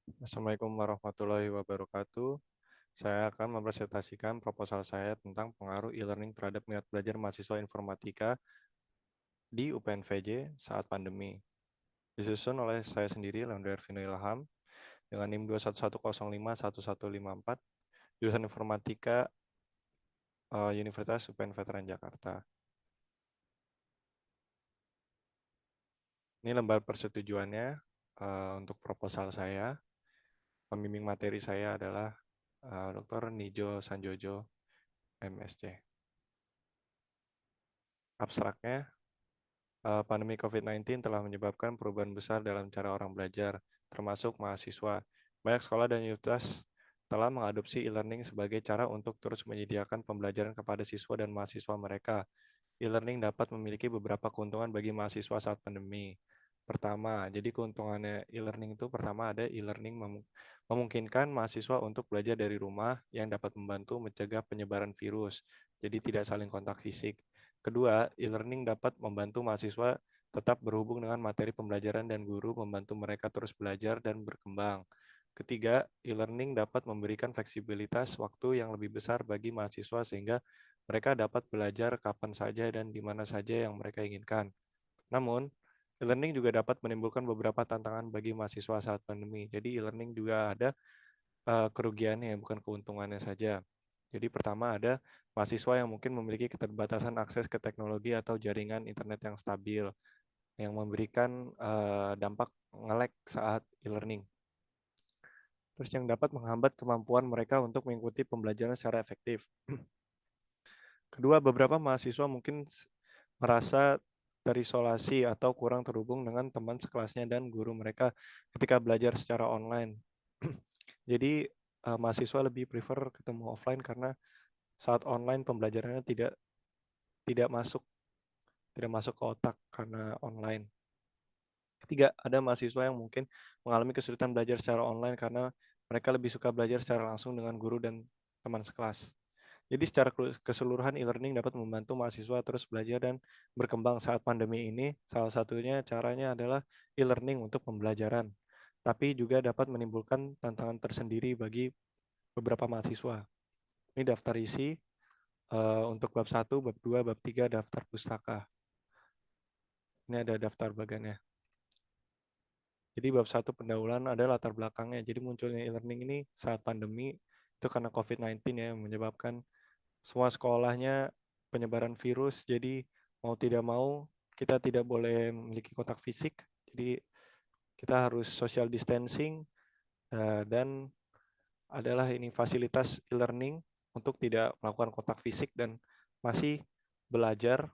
Assalamualaikum warahmatullahi wabarakatuh. Saya akan mempresentasikan proposal saya tentang pengaruh e-learning terhadap minat belajar mahasiswa informatika di UPNVJ saat pandemi. Disusun oleh saya sendiri, Leandro Ervino Ilham, dengan NIM 211051154, jurusan Informatika Universitas UPN Veteran Jakarta. Ini lembar persetujuannya untuk proposal saya. Pembimbing materi saya adalah Dr. Nijo Sanjojo, MSc. Abstraknya, pandemi COVID-19 telah menyebabkan perubahan besar dalam cara orang belajar, termasuk mahasiswa. Banyak sekolah dan universitas telah mengadopsi e-learning sebagai cara untuk terus menyediakan pembelajaran kepada siswa dan mahasiswa mereka. E-learning dapat memiliki beberapa keuntungan bagi mahasiswa saat pandemi. Pertama, jadi keuntungannya e-learning itu pertama ada e-learning memungkinkan mahasiswa untuk belajar dari rumah yang dapat membantu mencegah penyebaran virus, jadi tidak saling kontak fisik. Kedua, e-learning dapat membantu mahasiswa tetap berhubung dengan materi pembelajaran dan guru membantu mereka terus belajar dan berkembang. Ketiga, e-learning dapat memberikan fleksibilitas waktu yang lebih besar bagi mahasiswa sehingga mereka dapat belajar kapan saja dan di mana saja yang mereka inginkan. Namun, e-learning juga dapat menimbulkan beberapa tantangan bagi mahasiswa saat pandemi. Jadi e-learning juga ada kerugiannya, bukan keuntungannya saja. Jadi pertama ada mahasiswa yang mungkin memiliki keterbatasan akses ke teknologi atau jaringan internet yang stabil, yang memberikan dampak nge-lag saat e-learning. Terus yang dapat menghambat kemampuan mereka untuk mengikuti pembelajaran secara efektif. Kedua, beberapa mahasiswa mungkin merasa terisolasi atau kurang terhubung dengan teman sekelasnya dan guru mereka ketika belajar secara online. Jadi mahasiswa lebih prefer ketemu offline karena saat online pembelajarannya tidak masuk ke otak karena online. Ketiga, ada mahasiswa yang mungkin mengalami kesulitan belajar secara online karena mereka lebih suka belajar secara langsung dengan guru dan teman sekelas. Jadi secara keseluruhan e-learning dapat membantu mahasiswa terus belajar dan berkembang saat pandemi ini. Salah satunya caranya adalah e-learning untuk pembelajaran. Tapi juga dapat menimbulkan tantangan tersendiri bagi beberapa mahasiswa. Ini daftar isi untuk bab 1, bab 2, bab 3, daftar pustaka. Ini ada daftar bagannya. Jadi bab 1 pendahuluan ada latar belakangnya. Jadi munculnya e-learning ini saat pandemi itu karena COVID-19 ya, menyebabkan semua sekolahnya penyebaran virus. Jadi mau tidak mau kita tidak boleh memiliki kontak fisik. Jadi kita harus social distancing dan adalah ini fasilitas e-learning untuk tidak melakukan kontak fisik dan masih belajar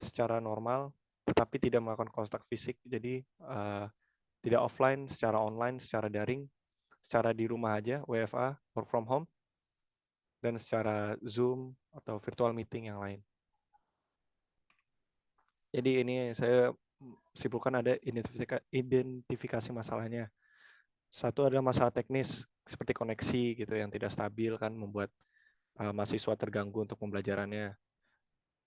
secara normal tetapi tidak melakukan kontak fisik. Jadi tidak offline, secara online, secara daring, secara di rumah aja, WFA, work from home, dan secara Zoom atau virtual meeting yang lain. Jadi ini saya simpulkan ada identifikasi masalahnya. Satu adalah masalah teknis seperti koneksi gitu yang tidak stabil kan membuat mahasiswa terganggu untuk pembelajarannya.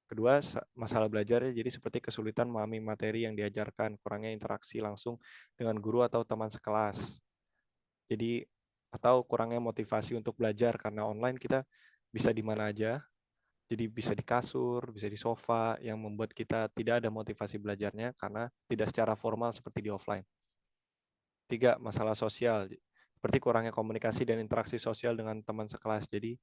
Kedua, masalah belajarnya jadi seperti kesulitan memahami materi yang diajarkan, kurangnya interaksi langsung dengan guru atau teman sekelas. Jadi atau kurangnya motivasi untuk belajar karena online kita bisa di mana aja. Jadi bisa di kasur, bisa di sofa yang membuat kita tidak ada motivasi belajarnya karena tidak secara formal seperti di offline. 3, masalah sosial. Seperti kurangnya komunikasi dan interaksi sosial dengan teman sekelas. Jadi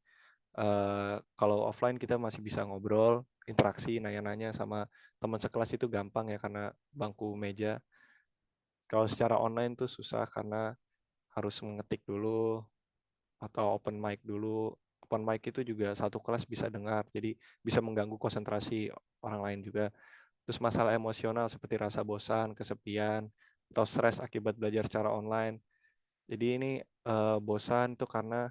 kalau offline kita masih bisa ngobrol, interaksi, nanya-nanya sama teman sekelas itu gampang ya karena bangku meja. Kalau secara online tuh susah karena harus mengetik dulu atau open mic dulu. Open mic itu juga satu kelas bisa dengar, jadi bisa mengganggu konsentrasi orang lain juga. Terus masalah emosional seperti rasa bosan, kesepian, atau stres akibat belajar secara online. Jadi ini bosan tuh karena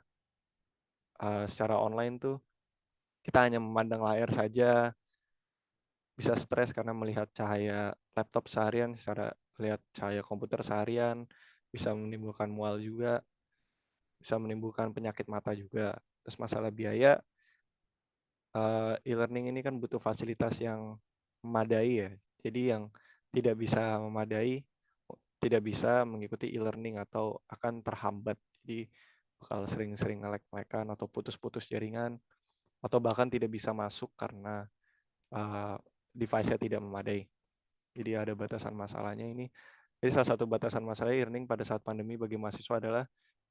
secara online tuh kita hanya memandang layar saja, bisa stres karena melihat cahaya laptop seharian, secara melihat cahaya komputer seharian, bisa menimbulkan mual juga, bisa menimbulkan penyakit mata juga. Terus masalah biaya, e-learning ini kan butuh fasilitas yang memadai ya. Jadi yang tidak bisa memadai tidak bisa mengikuti e-learning atau akan terhambat. Jadi bakal sering-sering nge-lag-lagan atau putus-putus jaringan, atau bahkan tidak bisa masuk karena device-nya tidak memadai. Jadi ada batasan masalahnya ini. Jadi salah satu batasan masalah e-learning pada saat pandemi bagi mahasiswa adalah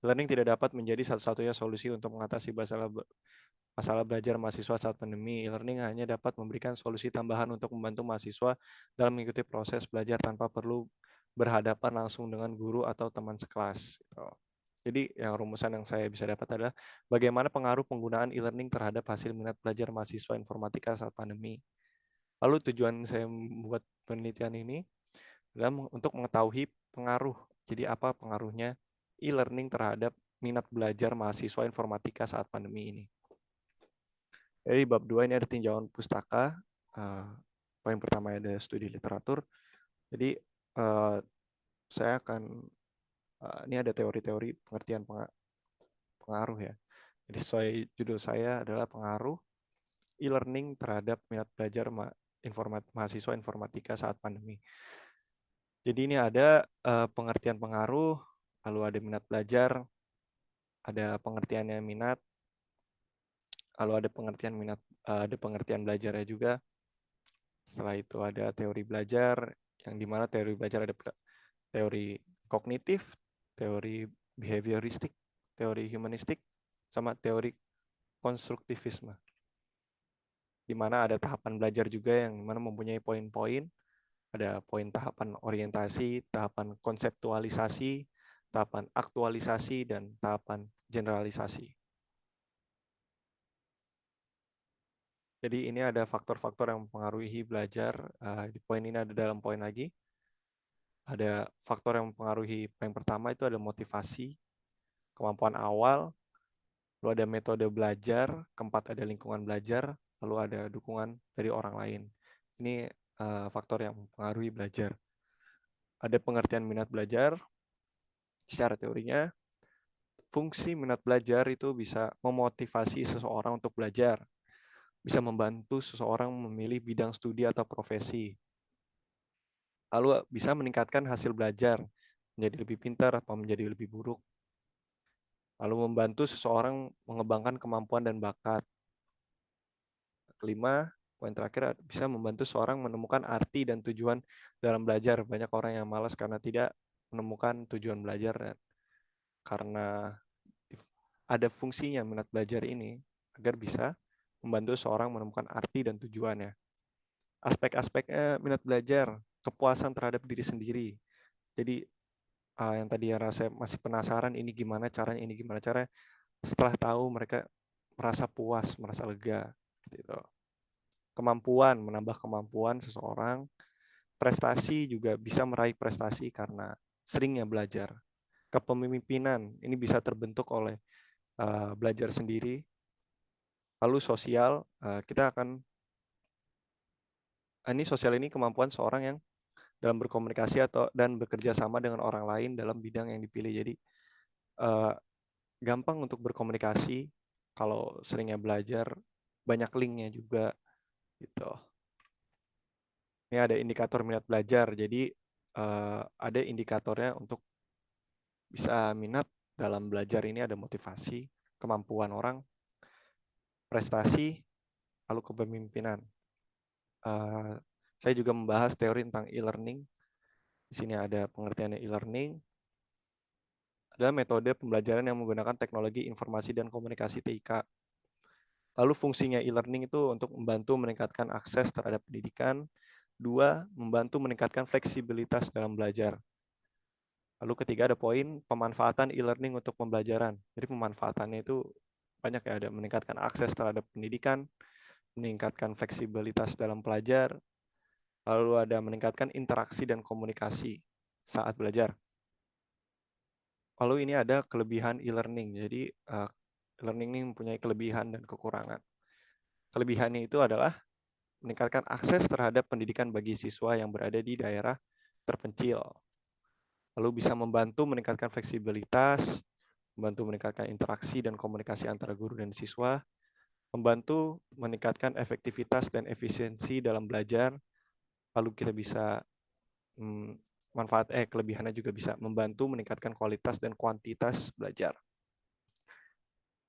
e-learning tidak dapat menjadi satu-satunya solusi untuk mengatasi masalah belajar mahasiswa saat pandemi. E-learning hanya dapat memberikan solusi tambahan untuk membantu mahasiswa dalam mengikuti proses belajar tanpa perlu berhadapan langsung dengan guru atau teman sekelas. Jadi yang rumusan yang saya bisa dapat adalah bagaimana pengaruh penggunaan e-learning terhadap hasil minat belajar mahasiswa informatika saat pandemi. Lalu tujuan saya membuat penelitian ini adalah untuk mengetahui pengaruh. Jadi apa pengaruhnya e-learning terhadap minat belajar mahasiswa informatika saat pandemi ini. Jadi bab 2 ini ada tinjauan pustaka. Poin pertama ada studi literatur. Jadi saya akan ini ada teori-teori pengertian pengaruh ya. Jadi sesuai judul saya adalah pengaruh e-learning terhadap minat belajar mahasiswa informatika saat pandemi. Jadi ini ada pengertian pengaruh, lalu ada minat belajar, ada pengertiannya minat, lalu ada pengertian belajarnya juga. Setelah itu ada teori belajar, yang dimana teori belajar ada teori kognitif, teori behavioristik, teori humanistik, sama teori konstruktivisme. Di mana ada tahapan belajar juga yang mana mempunyai poin-poin. Ada poin tahapan orientasi, tahapan konseptualisasi, tahapan aktualisasi, dan tahapan generalisasi. Jadi ini ada faktor-faktor yang mempengaruhi belajar. Di poin ini ada dalam poin lagi. Ada faktor yang mempengaruhi yang pertama itu ada motivasi, kemampuan awal, lalu ada metode belajar, keempat ada lingkungan belajar, lalu ada dukungan dari orang lain. Ini faktor yang mempengaruhi belajar. Ada pengertian minat belajar. Secara teorinya, fungsi minat belajar itu bisa memotivasi seseorang untuk belajar, bisa membantu seseorang memilih bidang studi atau profesi, lalu bisa meningkatkan hasil belajar, menjadi lebih pintar atau menjadi lebih buruk, lalu membantu seseorang mengembangkan kemampuan dan bakat. Kelima, poin terakhir, bisa membantu seseorang menemukan arti dan tujuan dalam belajar. Banyak orang yang malas karena tidak menemukan tujuan belajar, karena ada fungsinya minat belajar ini agar bisa membantu seorang menemukan arti dan tujuannya. Aspek-aspeknya minat belajar, kepuasan terhadap diri sendiri. Jadi yang tadi ya rasa masih penasaran ini gimana caranya, setelah tahu mereka merasa puas, merasa lega gitu. Kemampuan, menambah kemampuan seseorang. Prestasi juga bisa meraih prestasi karena seringnya belajar. Kepemimpinan ini bisa terbentuk oleh belajar sendiri. Lalu sosial, kita akan sosial ini kemampuan seorang yang dalam berkomunikasi dan bekerja sama dengan orang lain dalam bidang yang dipilih. Jadi gampang untuk berkomunikasi kalau seringnya belajar, banyak linknya juga gitu. Ini ada indikator minat belajar. Jadi ada indikatornya untuk bisa minat dalam belajar. Ini ada motivasi, kemampuan orang, prestasi, lalu kepemimpinan. Saya juga membahas teori tentang e-learning. Di sini ada pengertiannya e-learning. Adalah metode pembelajaran yang menggunakan teknologi informasi dan komunikasi TIK. Lalu fungsinya e-learning itu untuk membantu meningkatkan akses terhadap pendidikan. 2, membantu meningkatkan fleksibilitas dalam belajar. Lalu ketiga ada poin pemanfaatan e-learning untuk pembelajaran. Jadi pemanfaatannya itu banyak ya, ada meningkatkan akses terhadap pendidikan, meningkatkan fleksibilitas dalam belajar, lalu ada meningkatkan interaksi dan komunikasi saat belajar. Lalu ini ada kelebihan e-learning. Jadi e-learning ini mempunyai kelebihan dan kekurangan. Kelebihannya itu adalah meningkatkan akses terhadap pendidikan bagi siswa yang berada di daerah terpencil. Lalu bisa membantu meningkatkan fleksibilitas, membantu meningkatkan interaksi dan komunikasi antara guru dan siswa, membantu meningkatkan efektivitas dan efisiensi dalam belajar. Lalu kita bisa kelebihannya juga bisa membantu meningkatkan kualitas dan kuantitas belajar.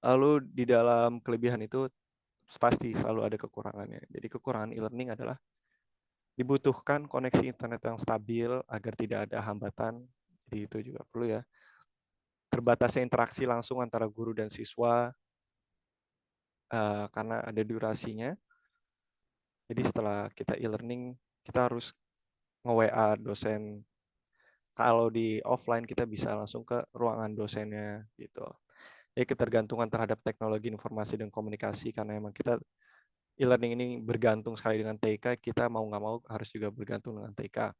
Lalu di dalam kelebihan itu pasti selalu ada kekurangannya. Jadi kekurangan e-learning adalah dibutuhkan koneksi internet yang stabil agar tidak ada hambatan. Jadi itu juga perlu ya. Terbatasnya interaksi langsung antara guru dan siswa karena ada durasinya. Jadi setelah kita e-learning, kita harus nge-WA dosen. Kalau di offline kita bisa langsung ke ruangan dosennya gitu. Jadi ketergantungan terhadap teknologi informasi dan komunikasi karena emang kita e-learning ini bergantung sekali dengan TK, kita mau nggak mau harus juga bergantung dengan TK.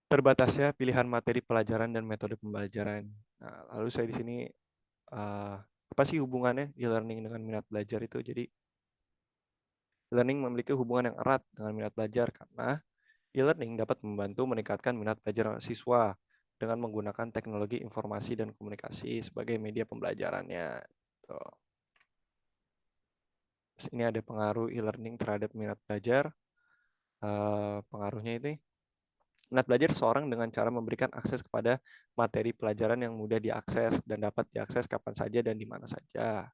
Terbatasnya pilihan materi pelajaran dan metode pembelajaran. Nah, lalu saya di sini apa sih hubungannya e-learning dengan minat belajar itu? Jadi e-learning memiliki hubungan yang erat dengan minat belajar karena e-learning dapat membantu meningkatkan minat belajar siswa dengan menggunakan teknologi informasi dan komunikasi sebagai media pembelajarannya. Tuh. Terus ini ada pengaruh e-learning terhadap minat belajar. Pengaruhnya ini, minat belajar seorang dengan cara memberikan akses kepada materi pelajaran yang mudah diakses dan dapat diakses kapan saja dan di mana saja.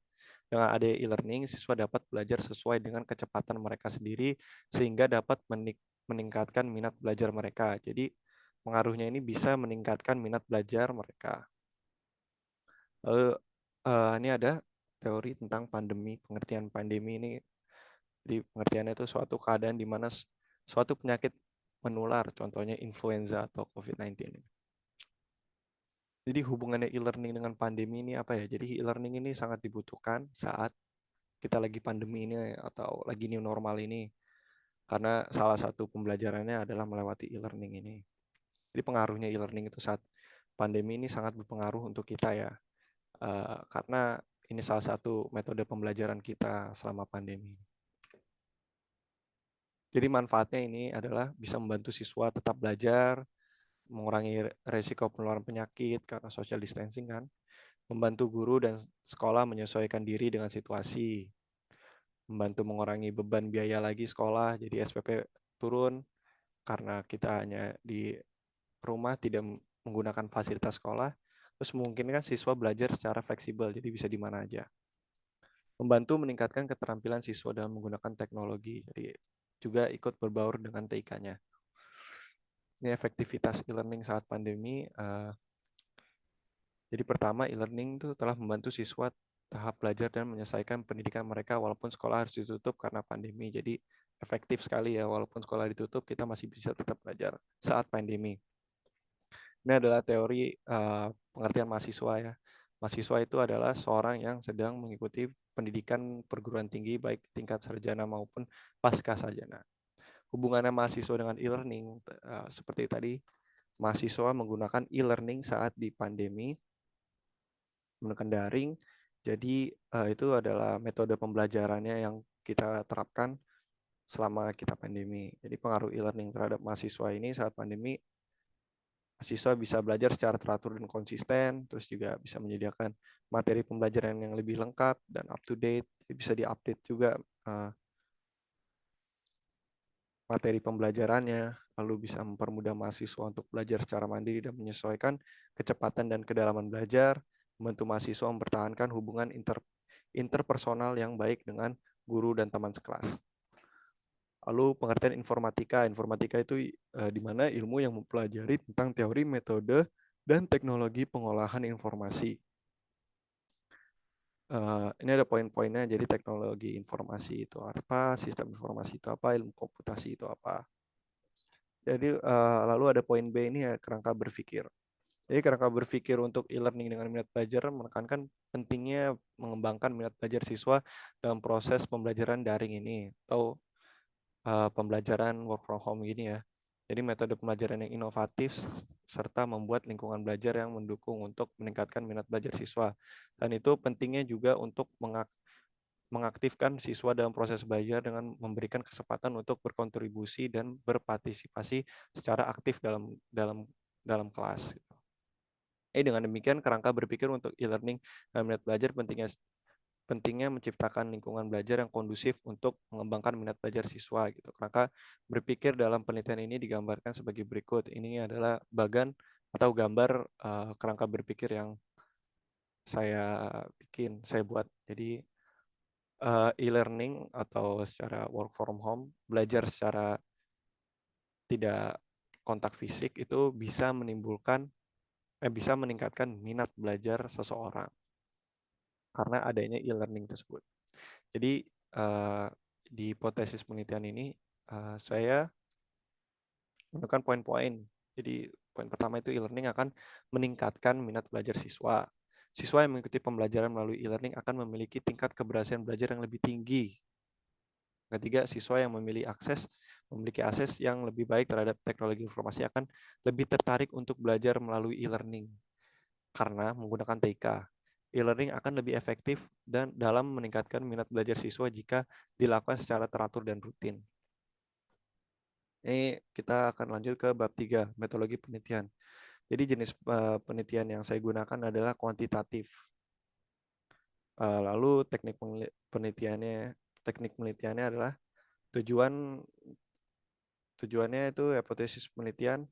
Dengan ada e-learning, siswa dapat belajar sesuai dengan kecepatan mereka sendiri sehingga dapat meningkatkan minat belajar mereka. Jadi pengaruhnya ini bisa meningkatkan minat belajar mereka. Lalu ini ada teori tentang pandemi. Pengertian pandemi ini, di pengertiannya itu suatu keadaan di mana suatu penyakit menular, contohnya influenza atau COVID-19. Jadi hubungannya e-learning dengan pandemi ini apa ya? Jadi e-learning ini sangat dibutuhkan saat kita lagi pandemi ini atau lagi new normal ini. Karena salah satu pembelajarannya adalah melewati e-learning ini. Jadi pengaruhnya e-learning itu saat pandemi ini sangat berpengaruh untuk kita ya. Karena ini salah satu metode pembelajaran kita selama pandemi. Jadi manfaatnya ini adalah bisa membantu siswa tetap belajar, mengurangi resiko penularan penyakit karena social distancing kan, membantu guru dan sekolah menyesuaikan diri dengan situasi, membantu mengurangi beban biaya lagi sekolah, jadi SPP turun karena kita hanya di rumah tidak menggunakan fasilitas sekolah, terus memungkinkan siswa belajar secara fleksibel, jadi bisa di mana aja. Membantu meningkatkan keterampilan siswa dalam menggunakan teknologi, jadi juga ikut berbaur dengan TIK-nya. Ini efektivitas e-learning saat pandemi. Jadi pertama, e-learning itu telah membantu siswa tahap belajar dan menyelesaikan pendidikan mereka walaupun sekolah harus ditutup karena pandemi. Jadi efektif sekali ya, walaupun sekolah ditutup, kita masih bisa tetap belajar saat pandemi. Ini adalah teori pengertian mahasiswa ya. Mahasiswa itu adalah seorang yang sedang mengikuti pendidikan perguruan tinggi baik tingkat sarjana maupun pasca sarjana. Hubungannya mahasiswa dengan e-learning seperti tadi, mahasiswa menggunakan e-learning saat di pandemi, menggunakan daring. Jadi itu adalah metode pembelajarannya yang kita terapkan selama kita pandemi. Jadi pengaruh e-learning terhadap mahasiswa ini saat pandemi, mahasiswa bisa belajar secara teratur dan konsisten, terus juga bisa menyediakan materi pembelajaran yang lebih lengkap dan up to date, bisa diupdate juga materi pembelajarannya, lalu bisa mempermudah mahasiswa untuk belajar secara mandiri dan menyesuaikan kecepatan dan kedalaman belajar, membantu mahasiswa mempertahankan hubungan interpersonal yang baik dengan guru dan teman sekelas. Lalu pengertian informatika. Informatika itu di mana ilmu yang mempelajari tentang teori, metode, dan teknologi pengolahan informasi. Ini ada poin-poinnya, jadi teknologi informasi itu apa, sistem informasi itu apa, ilmu komputasi itu apa. Jadi lalu ada poin B ini ya, kerangka berpikir. Jadi kerangka berpikir untuk e-learning dengan minat belajar menekankan pentingnya mengembangkan minat belajar siswa dalam proses pembelajaran daring ini atau pembelajaran work from home gini ya. Jadi metode pembelajaran yang inovatif serta membuat lingkungan belajar yang mendukung untuk meningkatkan minat belajar siswa. Dan itu pentingnya juga untuk mengaktifkan siswa dalam proses belajar dengan memberikan kesempatan untuk berkontribusi dan berpartisipasi secara aktif dalam kelas. Dengan demikian kerangka berpikir untuk e-learning dan minat belajar pentingnya pentingnya menciptakan lingkungan belajar yang kondusif untuk mengembangkan minat belajar siswa gitu. Maka berpikir dalam penelitian ini digambarkan sebagai berikut. Ini adalah bagan atau gambar kerangka berpikir yang saya buat. Jadi e-learning atau secara work from home, belajar secara tidak kontak fisik itu bisa meningkatkan minat belajar seseorang karena adanya e-learning tersebut. Jadi di hipotesis penelitian ini saya menemukan poin-poin. Jadi poin pertama itu e-learning akan meningkatkan minat belajar siswa. Siswa yang mengikuti pembelajaran melalui e-learning akan memiliki tingkat keberhasilan belajar yang lebih tinggi. Ketiga, siswa yang memiliki akses yang lebih baik terhadap teknologi informasi akan lebih tertarik untuk belajar melalui e-learning karena menggunakan TK. E-learning akan lebih efektif dan dalam meningkatkan minat belajar siswa jika dilakukan secara teratur dan rutin. Ini kita akan lanjut ke bab 3, metodologi penelitian. Jadi jenis penelitian yang saya gunakan adalah kuantitatif. Lalu teknik penelitiannya adalah tujuannya itu hipotesis penelitian.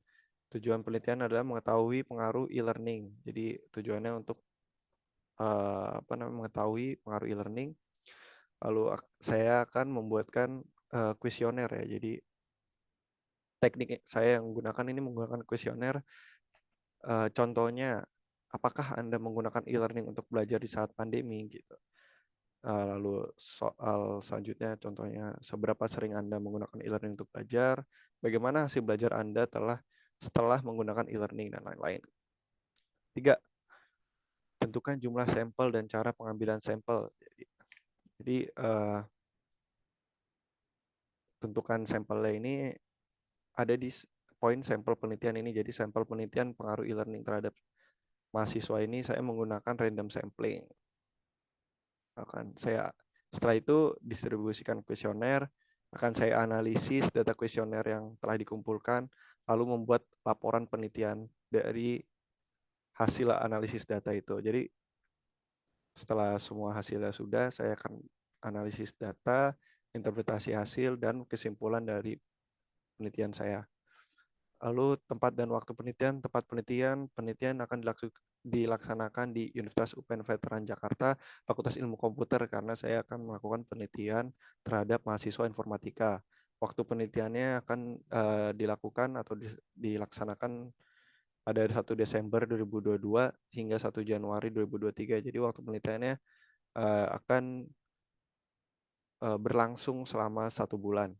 Tujuan penelitian adalah mengetahui pengaruh e-learning. Jadi tujuannya untuk mengetahui pengaruh e-learning. Lalu saya akan membuatkan kuesioner ya. Jadi teknik saya yang menggunakan kuesioner. Contohnya, apakah Anda menggunakan e-learning untuk belajar di saat pandemi gitu. Lalu soal selanjutnya contohnya seberapa sering Anda menggunakan e-learning untuk belajar, bagaimana hasil belajar Anda setelah menggunakan e-learning dan lain-lain. 3. Tentukan jumlah sampel dan cara pengambilan sampel. Jadi tentukan sampelnya ini ada di poin sampel penelitian ini. Jadi sampel penelitian pengaruh e-learning terhadap mahasiswa ini saya menggunakan random sampling. Setelah itu distribusikan kuesioner, akan saya analisis data kuesioner yang telah dikumpulkan, lalu membuat laporan penelitian dari hasil analisis data itu. Jadi setelah semua hasilnya sudah, saya akan analisis data, interpretasi hasil, dan kesimpulan dari penelitian saya. Lalu tempat dan waktu penelitian. Penelitian akan dilaksanakan di Universitas UPN Veteran Jakarta, Fakultas Ilmu Komputer, karena saya akan melakukan penelitian terhadap mahasiswa informatika. Waktu penelitiannya akan dilakukan atau dilaksanakan pada 1 Desember 2022 hingga 1 Januari 2023. Jadi waktu penelitiannya akan berlangsung selama 1 bulan.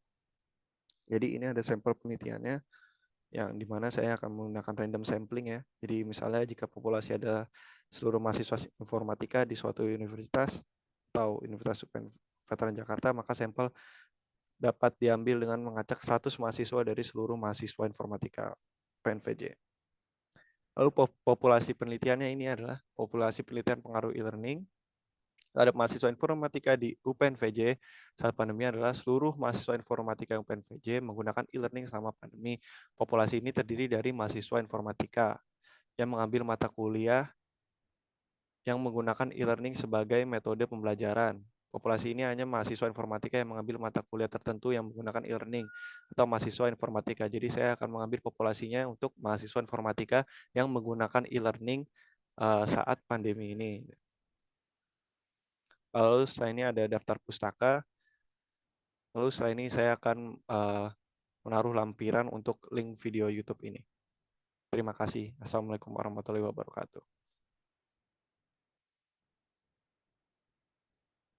Jadi ini ada sampel penelitiannya yang dimana saya akan menggunakan random sampling ya. Jadi misalnya jika populasi ada seluruh mahasiswa informatika di suatu universitas atau Universitas UPN Veteran Jakarta, maka sampel dapat diambil dengan mengacak 100 mahasiswa dari seluruh mahasiswa informatika PNVJ. Lalu populasi penelitiannya ini adalah populasi penelitian pengaruh e-learning terhadap mahasiswa informatika di UPNVJ saat pandemi adalah seluruh mahasiswa informatika UPNVJ menggunakan e-learning selama pandemi. Populasi ini terdiri dari mahasiswa informatika yang mengambil mata kuliah yang menggunakan e-learning sebagai metode pembelajaran. Populasi ini hanya mahasiswa informatika yang mengambil mata kuliah tertentu yang menggunakan e-learning atau mahasiswa informatika. Jadi saya akan mengambil populasinya untuk mahasiswa informatika yang menggunakan e-learning saat pandemi ini. Lalu setelah ini ada daftar pustaka. Lalu setelah ini saya akan menaruh lampiran untuk link video YouTube ini. Terima kasih. Assalamualaikum warahmatullahi wabarakatuh.